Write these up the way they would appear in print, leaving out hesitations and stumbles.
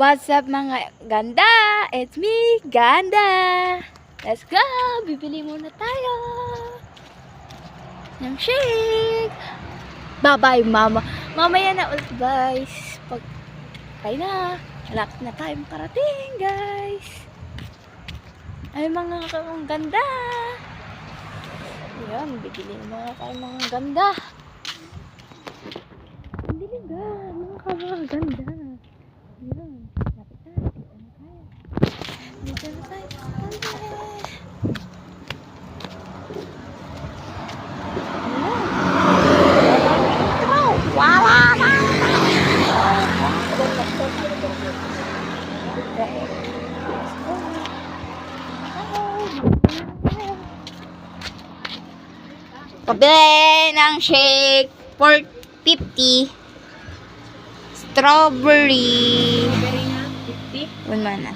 What's up mga ganda? It's me, Ganda. Let's go! Bibili muna tayo ng shake. Bye-bye, mama. Mamaya na ulit, guys. Pag tayo na, malapit na tayong parating, guys. Ay, mga ganda. Ayan, bibili muna tayo mga ganda. Bibili ga, mga ganda. Ayan, lapit na. Dito na tayo. Wala na! Pabili ng shake for 50. Strawberry. Strawberry na, 50. One man na.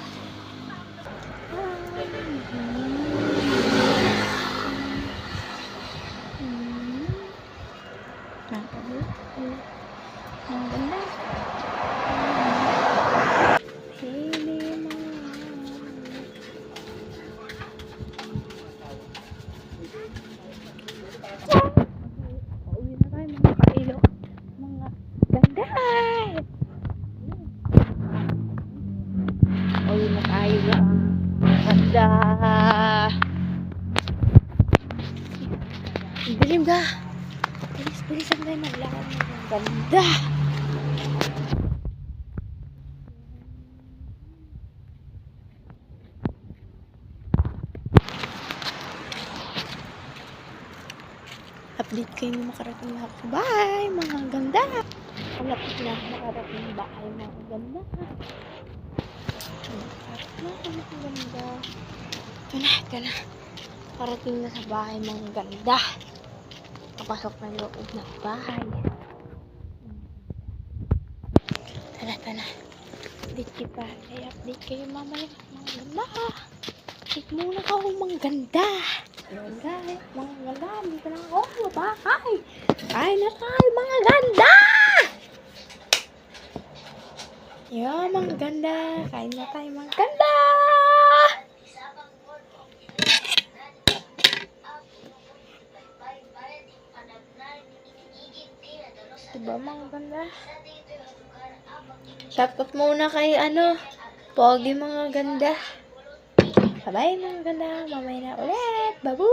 Ang ganda. Pauwi na tayo mga kailo. Mga ganda. Pauwi na tayo. Ganda. Dilim ka. Bilis-bilisan tayo maglakad. Ganda. Update kayo na makarating na ako. Bye, mga ganda. Malapit na makarating na bahay, mga ganda. Mga ganda. Ito na. Parating na sa bahay, mga ganda. Kapasok na loob ng bahay. Tara. Update kita. Ay, update kayo mamaya. Mga ganda. Update muna ka akong mga ganda. Ayan guys, mga ganda. Dito na ako sa bahay. Kain na tayo, mga ganda. Ayan, mga ganda. Kain na tayo, mga ganda. Diba mga ganda? Shoutout muna kay Pogi mga ganda. Bye-bye mga ganda. Mamaya na ulit. Babu!